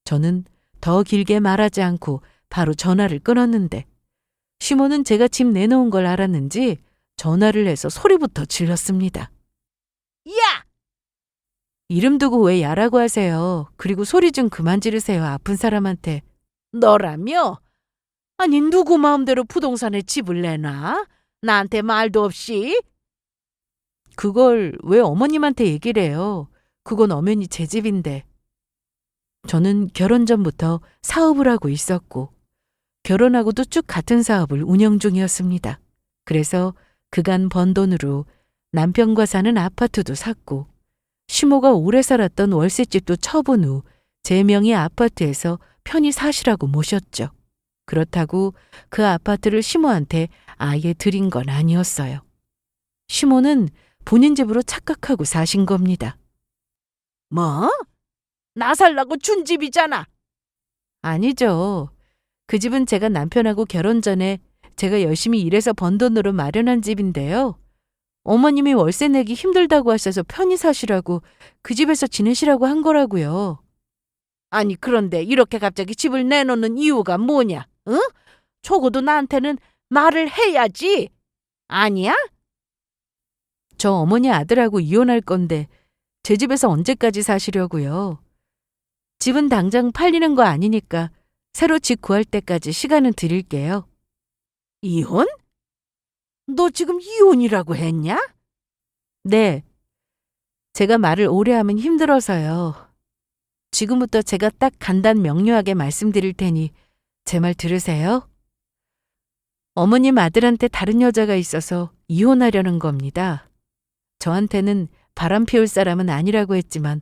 저는 더 길게 말하지 않고 바로 전화를 끊었는데 시모는 제가 집 내놓은 걸 알았는지 전화를 해서 소리부터 질렀습니다. 야! 이름 두고 왜 야라고 하세요? 그리고 소리 좀 그만 지르세요. 아픈 사람한테. 너라며? 아니 누구 마음대로 부동산에 집을 내놔? 나한테 말도 없이? 그걸 왜 어머님한테 얘기를 해요? 그건 엄연히 제 집인데. 저는 결혼 전부터 사업을 하고 있었고 결혼하고도 쭉 같은 사업을 운영 중이었습니다. 그래서 그간 번 돈으로 남편과 사는 아파트도 샀고 시모가 오래 살았던 월세집도 처분 후 제 명의 아파트에서 편히 사시라고 모셨죠. 그렇다고 그 아파트를 시모한테 아예 드린 건 아니었어요. 시모는 본인 집으로 착각하고 사신 겁니다. 뭐? 나 살라고 준 집이잖아. 아니죠. 그 집은 제가 남편하고 결혼 전에 제가 열심히 일해서 번 돈으로 마련한 집인데요. 어머님이 월세 내기 힘들다고 하셔서 편히 사시라고 그 집에서 지내시라고 한 거라고요. 아니 그런데 이렇게 갑자기 집을 내놓는 이유가 뭐냐? 응? 적어도 나한테는 말을 해야지. 아니야? 저 어머니 아들하고 이혼할 건데 제 집에서 언제까지 사시려고요. 집은 당장 팔리는 거 아니니까 새로 집 구할 때까지 시간은 드릴게요. 이혼? 너 지금 이혼이라고 했냐? 네. 제가 말을 오래 하면 힘들어서요. 지금부터 제가 딱 간단 명료하게 말씀드릴 테니 제 말 들으세요. 어머님 아들한테 다른 여자가 있어서 이혼하려는 겁니다. 저한테는 바람 피울 사람은 아니라고 했지만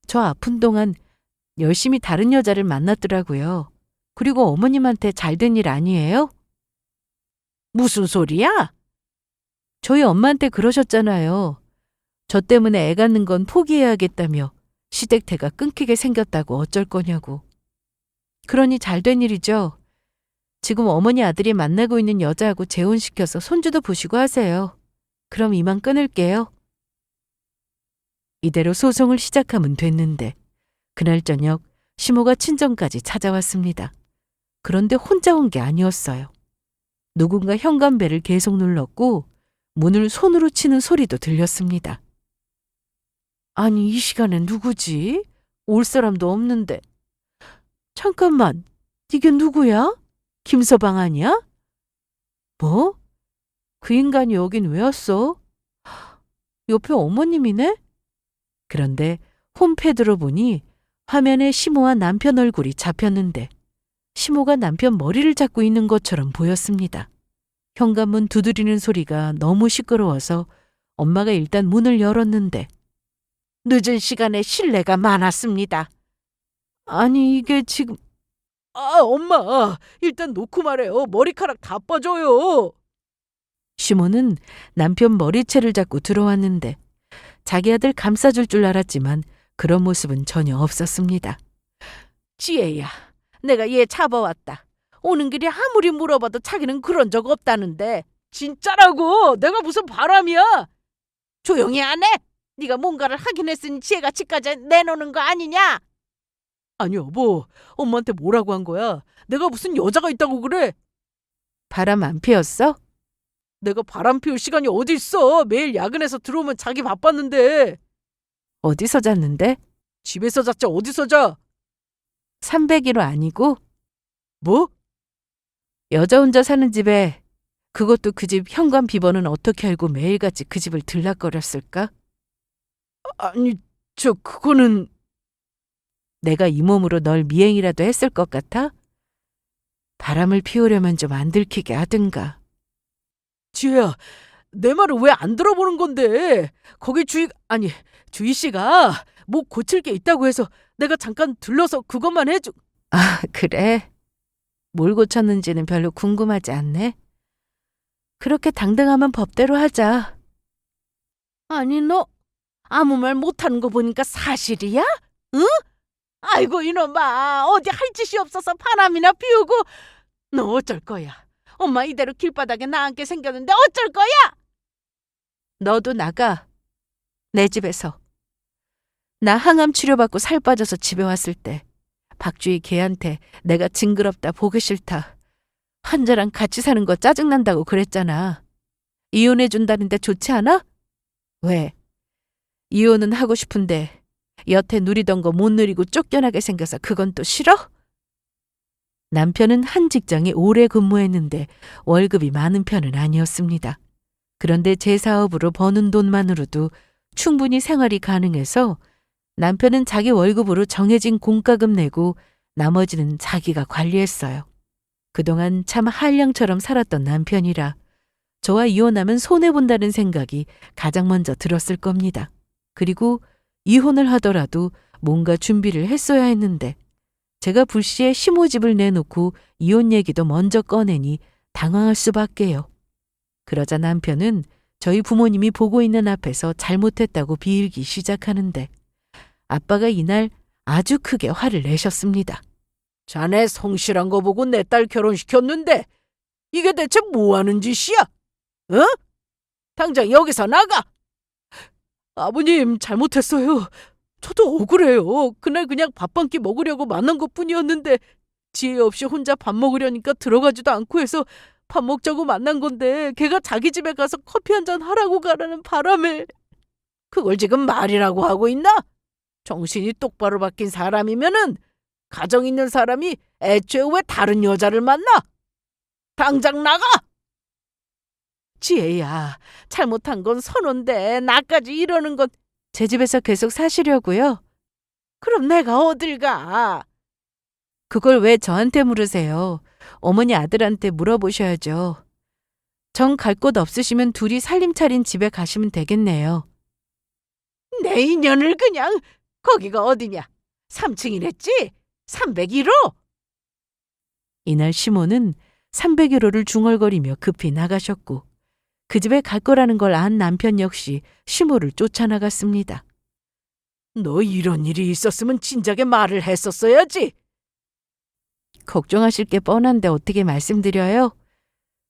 저 아픈 동안 열심히 다른 여자를 만났더라고요. 그리고 어머님한테 잘된 일 아니에요? 무슨 소리야? 저희 엄마한테 그러셨잖아요. 저 때문에 애 갖는 건 포기해야겠다며 시댁태가 끊기게 생겼다고 어쩔 거냐고. 그러니 잘된 일이죠. 지금 어머니 아들이 만나고 있는 여자하고 재혼시켜서 손주도 보시고 하세요. 그럼 이만 끊을게요. 이대로 소송을 시작하면 됐는데 그날 저녁 시모가 친정까지 찾아왔습니다. 그런데 혼자 온 게 아니었어요. 누군가 현관벨을 계속 눌렀고 문을 손으로 치는 소리도 들렸습니다. 아니 이 시간에 누구지? 올 사람도 없는데. 잠깐만, 이게 누구야? 김서방 아니야? 뭐? 그 인간이 여긴 왜 왔어? 옆에 어머님이네? 그런데 홈패드로 보니 화면에 시모와 남편 얼굴이 잡혔는데 시모가 남편 머리를 잡고 있는 것처럼 보였습니다. 현관문 두드리는 소리가 너무 시끄러워서 엄마가 일단 문을 열었는데 늦은 시간에 실례가 많았습니다. 아니 이게 지금 엄마, 일단 놓고 말해요. 머리카락 다 빠져요. 시모는 남편 머리채를 잡고 들어왔는데 자기 아들 감싸줄 줄 알았지만 그런 모습은 전혀 없었습니다. 지혜야, 내가 얘 잡아왔다. 오는 길에 아무리 물어봐도 자기는 그런 적 없다는데. 진짜라고. 내가 무슨 바람이야. 조용히 안 해? 네가 뭔가를 하긴 했으니 지혜가 집까지 내놓는 거 아니냐? 아니 여보, 엄마한테 뭐라고 한 거야? 내가 무슨 여자가 있다고 그래? 바람 안 피웠어? 내가 바람 피울 시간이 어디 있어. 매일 야근해서 들어오면 자기 바빴는데. 어디서 잤는데? 집에서 잤자 어디서 자? 301호 아니고? 뭐? 여자 혼자 사는 집에 그것도 그 집 현관 비번은 어떻게 알고 매일같이 그 집을 들락거렸을까? 아니 그거는. 내가 이 몸으로 널 미행이라도 했을 것 같아? 바람을 피우려면 좀 안 들키게 하든가. 지혜야, 내 말을 왜 안 들어보는 건데? 거기 주희 씨가 뭐 고칠 게 있다고 해서 내가 잠깐 들러서 그것만 해주. 아, 그래? 뭘 고쳤는지는 별로 궁금하지 않네. 그렇게 당당하면 법대로 하자. 아니 너 아무 말 못하는 거 보니까 사실이야? 응? 아이고 이놈아, 어디 할 짓이 없어서 바람이나 피우고. 너 어쩔 거야? 엄마 이대로 길바닥에 나앉게 생겼는데 어쩔 거야? 너도 나가. 내 집에서. 나 항암 치료받고 살 빠져서 집에 왔을 때 박주희 걔한테 내가 징그럽다 보기 싫다. 환자랑 같이 사는 거 짜증난다고 그랬잖아. 이혼해준다는데 좋지 않아? 왜? 이혼은 하고 싶은데 여태 누리던 거 못 누리고 쫓겨나게 생겨서 그건 또 싫어? 남편은 한 직장에 오래 근무했는데 월급이 많은 편은 아니었습니다. 그런데 제 사업으로 버는 돈만으로도 충분히 생활이 가능해서 남편은 자기 월급으로 정해진 공과금 내고 나머지는 자기가 관리했어요. 그동안 참 한량처럼 살았던 남편이라 저와 이혼하면 손해본다는 생각이 가장 먼저 들었을 겁니다. 그리고 이혼을 하더라도 뭔가 준비를 했어야 했는데 제가 불시에 시모집을 내놓고 이혼 얘기도 먼저 꺼내니 당황할 수밖에요. 그러자 남편은 저희 부모님이 보고 있는 앞에서 잘못했다고 비일기 시작하는데 아빠가 이날 아주 크게 화를 내셨습니다. 자네 성실한 거 보고 내 딸 결혼시켰는데 이게 대체 뭐 하는 짓이야? 어? 당장 여기서 나가! 아버님, 잘못했어요. 저도 억울해요. 그날 그냥 밥 한 끼 먹으려고 만난 것뿐이었는데 지혜 없이 혼자 밥 먹으려니까 들어가지도 않고 해서 밥 먹자고 만난 건데 걔가 자기 집에 가서 커피 한 잔 하라고 가라는 바람에 그걸 지금 말이라고 하고 있나? 정신이 똑바로 박힌 사람이면은 가정 있는 사람이 애초에 왜 다른 여자를 만나? 당장 나가! 지혜야, 잘못한 건 선호인데 나까지 이러는 건 제 집에서 계속 사시려고요? 그럼 내가 어딜 가? 그걸 왜 저한테 물으세요? 어머니 아들한테 물어보셔야죠. 정 갈 곳 없으시면 둘이 살림 차린 집에 가시면 되겠네요. 내 인연을 그냥 거기가 어디냐? 3층이랬지? 301호? 이날 시모는 301호를 중얼거리며 급히 나가셨고 그 집에 갈 거라는 걸 안 남편 역시 시모를 쫓아나갔습니다. 너 이런 일이 있었으면 진작에 말을 했었어야지. 걱정하실 게 뻔한데 어떻게 말씀드려요?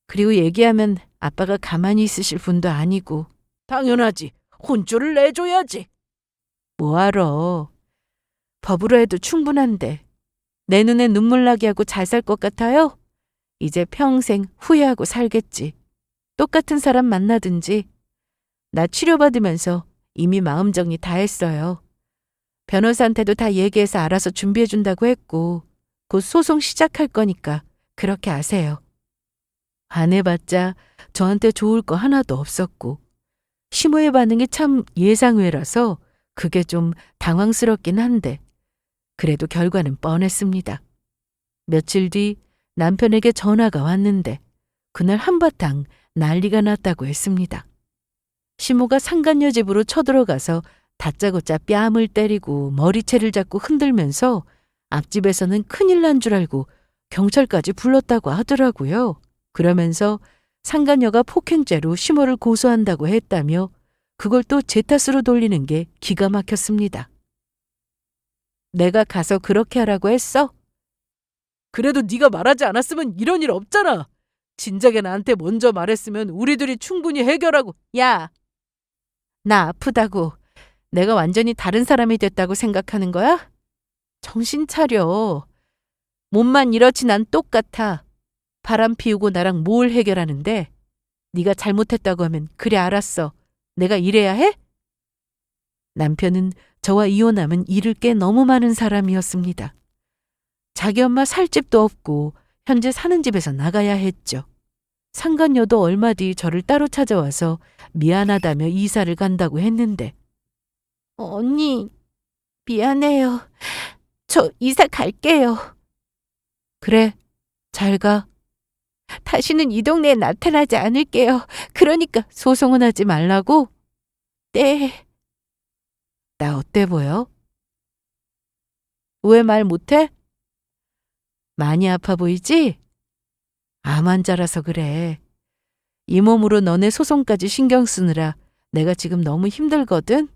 그리고 얘기하면 아빠가 가만히 있으실 분도 아니고. 당연하지. 혼쭐을 내줘야지. 뭐하러. 법으로 해도 충분한데 내 눈에 눈물 나게 하고 잘 살 것 같아요? 이제 평생 후회하고 살겠지. 똑같은 사람 만나든지. 나 치료받으면서 이미 마음 정리 다 했어요. 변호사한테도 다 얘기해서 알아서 준비해준다고 했고 곧 소송 시작할 거니까 그렇게 아세요. 안 해봤자 저한테 좋을 거 하나도 없었고 시모의 반응이 참 예상외라서 그게 좀 당황스럽긴 한데 그래도 결과는 뻔했습니다. 며칠 뒤 남편에게 전화가 왔는데 그날 한바탕 난리가 났다고 했습니다. 시모가 상간녀 집으로 쳐들어가서 다짜고짜 뺨을 때리고 머리채를 잡고 흔들면서 앞집에서는 큰일 난 줄 알고 경찰까지 불렀다고 하더라고요. 그러면서 상간녀가 폭행죄로 시모를 고소한다고 했다며 그걸 또 제 탓으로 돌리는 게 기가 막혔습니다. 내가 가서 그렇게 하라고 했어? 그래도 네가 말하지 않았으면 이런 일 없잖아. 진작에 나한테 먼저 말했으면 우리들이 충분히 해결하고. 야, 나 아프다고 내가 완전히 다른 사람이 됐다고 생각하는 거야? 정신 차려. 몸만 이렇지 난 똑같아. 바람 피우고 나랑 뭘 해결하는데 네가 잘못했다고 하면 그래 알았어. 내가 이래야 해? 남편은 저와 이혼하면 잃을 게 너무 많은 사람이었습니다. 자기 엄마 살 집도 없고 현재 사는 집에서 나가야 했죠. 상간녀도 얼마 뒤 저를 따로 찾아와서 미안하다며 이사를 간다고 했는데 언니, 미안해요. 저 이사 갈게요. 그래, 잘 가. 다시는 이 동네에 나타나지 않을게요. 그러니까 소송은 하지 말라고? 네. 나 어때 보여? 왜 말 못해? 많이 아파 보이지? 암 환자라서 그래. 이 몸으로 너네 소송까지 신경 쓰느라 내가 지금 너무 힘들거든?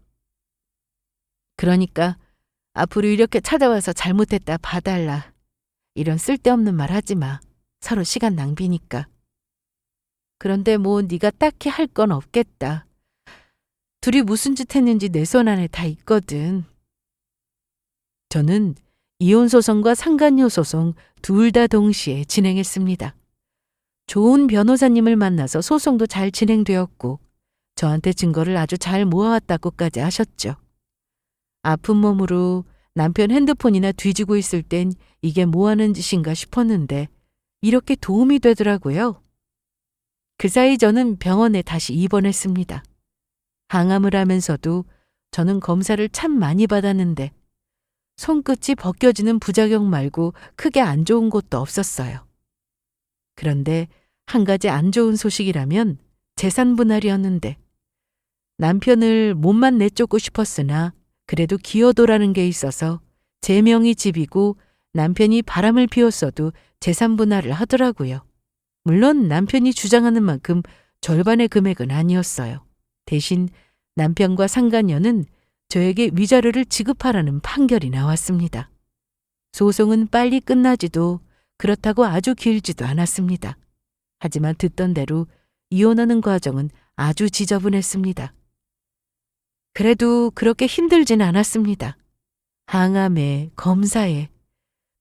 그러니까 앞으로 이렇게 찾아와서 잘못했다 봐달라. 이런 쓸데없는 말 하지 마. 서로 시간 낭비니까. 그런데 뭐 네가 딱히 할 건 없겠다. 둘이 무슨 짓 했는지 내 손 안에 다 있거든. 저는 이혼 소송과 상간녀 소송 둘 다 동시에 진행했습니다. 좋은 변호사님을 만나서 소송도 잘 진행되었고 저한테 증거를 아주 잘 모아왔다고까지 하셨죠. 아픈 몸으로 남편 핸드폰이나 뒤지고 있을 땐 이게 뭐 하는 짓인가 싶었는데 이렇게 도움이 되더라고요. 그 사이 저는 병원에 다시 입원했습니다. 항암을 하면서도 저는 검사를 참 많이 받았는데 손끝이 벗겨지는 부작용 말고 크게 안 좋은 것도 없었어요. 그런데 한 가지 안 좋은 소식이라면 재산 분할이었는데 남편을 몸만 내쫓고 싶었으나 그래도 기여도라는 게 있어서 제 명의 집이고 남편이 바람을 피웠어도 재산 분할을 하더라고요. 물론 남편이 주장하는 만큼 절반의 금액은 아니었어요. 대신 남편과 상간녀는 저에게 위자료를 지급하라는 판결이 나왔습니다. 소송은 빨리 끝나지도 그렇다고 아주 길지도 않았습니다. 하지만 듣던 대로 이혼하는 과정은 아주 지저분했습니다. 그래도 그렇게 힘들진 않았습니다. 항암에, 검사에,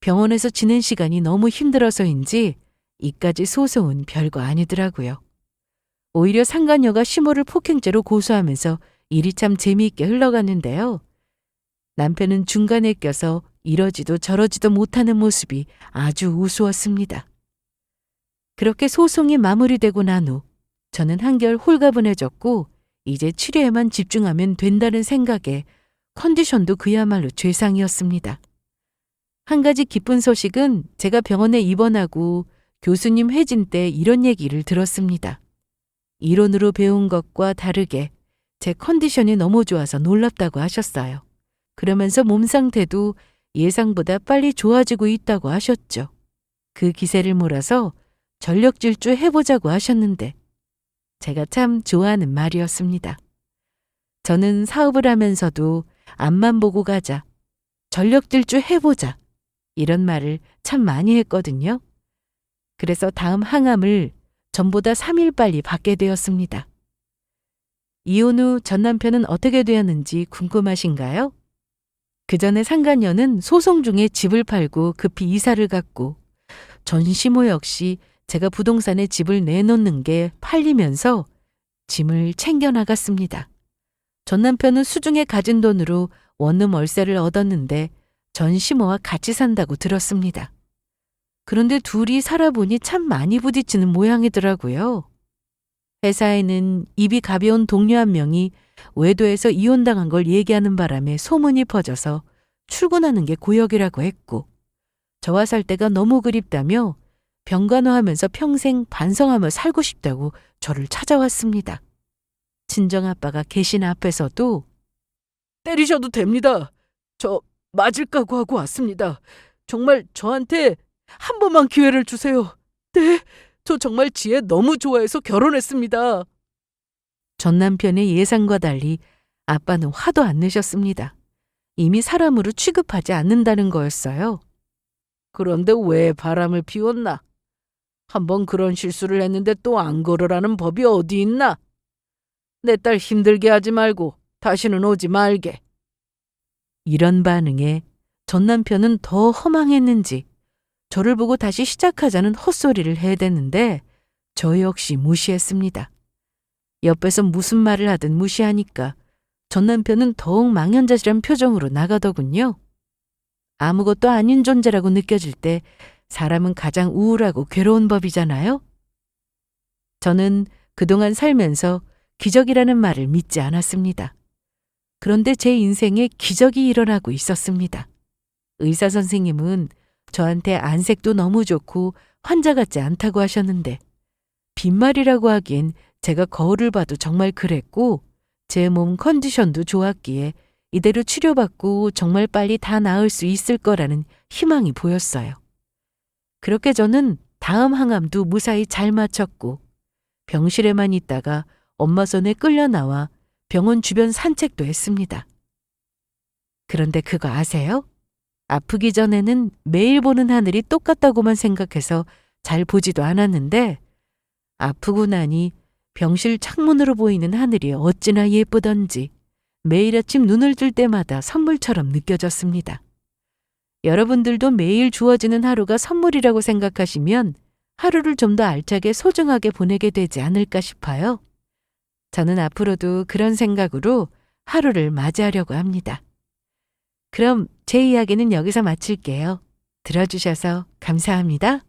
병원에서 지낸 시간이 너무 힘들어서인지 이까지 소송은 별거 아니더라고요. 오히려 상간녀가 시모를 폭행죄로 고소하면서 일이 참 재미있게 흘러갔는데요. 남편은 중간에 껴서 이러지도 저러지도 못하는 모습이 아주 우스웠습니다. 그렇게 소송이 마무리되고 난 후 저는 한결 홀가분해졌고 이제 치료에만 집중하면 된다는 생각에 컨디션도 그야말로 최상이었습니다. 한 가지 기쁜 소식은 제가 병원에 입원하고 교수님 회진 때 이런 얘기를 들었습니다. 이론으로 배운 것과 다르게 제 컨디션이 너무 좋아서 놀랍다고 하셨어요. 그러면서 몸 상태도 예상보다 빨리 좋아지고 있다고 하셨죠. 그 기세를 몰아서 전력 질주 해보자고 하셨는데 제가 참 좋아하는 말이었습니다. 저는 사업을 하면서도 앞만 보고 가자, 전력 질주 해보자 이런 말을 참 많이 했거든요. 그래서 다음 항암을 전보다 3일 빨리 받게 되었습니다. 이혼 후 전 남편은 어떻게 되었는지 궁금하신가요? 그 전에 상간녀는 소송 중에 집을 팔고 급히 이사를 갔고 전 시모 역시 제가 부동산에 집을 내놓는 게 팔리면서 짐을 챙겨 나갔습니다. 전 남편은 수중에 가진 돈으로 원룸 월세를 얻었는데 전 시모와 같이 산다고 들었습니다. 그런데 둘이 살아보니 참 많이 부딪히는 모양이더라고요. 회사에는 입이 가벼운 동료 한 명이 외도에서 이혼당한 걸 얘기하는 바람에 소문이 퍼져서 출근하는 게 고역이라고 했고 저와 살 때가 너무 그립다며 병간호하면서 평생 반성하며 살고 싶다고 저를 찾아왔습니다. 친정아빠가 계신 앞에서도 때리셔도 됩니다. 저 맞을 각오하고 왔습니다. 정말 저한테 한 번만 기회를 주세요. 네, 저 정말 지혜 너무 좋아해서 결혼했습니다. 전 남편의 예상과 달리 아빠는 화도 안 내셨습니다. 이미 사람으로 취급하지 않는다는 거였어요. 그런데 왜 바람을 피웠나? 한번 그런 실수를 했는데 또 안 걸으라는 법이 어디 있나? 내 딸 힘들게 하지 말고 다시는 오지 말게. 이런 반응에 전 남편은 더 허망했는지 저를 보고 다시 시작하자는 헛소리를 해댔는데 저 역시 무시했습니다. 옆에서 무슨 말을 하든 무시하니까 전 남편은 더욱 망연자실한 표정으로 나가더군요. 아무것도 아닌 존재라고 느껴질 때 사람은 가장 우울하고 괴로운 법이잖아요. 저는 그동안 살면서 기적이라는 말을 믿지 않았습니다. 그런데 제 인생에 기적이 일어나고 있었습니다. 의사 선생님은 저한테 안색도 너무 좋고 환자 같지 않다고 하셨는데 빈말이라고 하기엔 제가 거울을 봐도 정말 그랬고 제 몸 컨디션도 좋았기에 이대로 치료받고 정말 빨리 다 나을 수 있을 거라는 희망이 보였어요. 그렇게 저는 다음 항암도 무사히 잘 마쳤고 병실에만 있다가 엄마 손에 끌려 나와 병원 주변 산책도 했습니다. 그런데 그거 아세요? 아프기 전에는 매일 보는 하늘이 똑같다고만 생각해서 잘 보지도 않았는데 아프고 나니 병실 창문으로 보이는 하늘이 어찌나 예쁘던지 매일 아침 눈을 뜰 때마다 선물처럼 느껴졌습니다. 여러분들도 매일 주어지는 하루가 선물이라고 생각하시면 하루를 좀 더 알차게 소중하게 보내게 되지 않을까 싶어요. 저는 앞으로도 그런 생각으로 하루를 맞이하려고 합니다. 그럼 제 이야기는 여기서 마칠게요. 들어주셔서 감사합니다.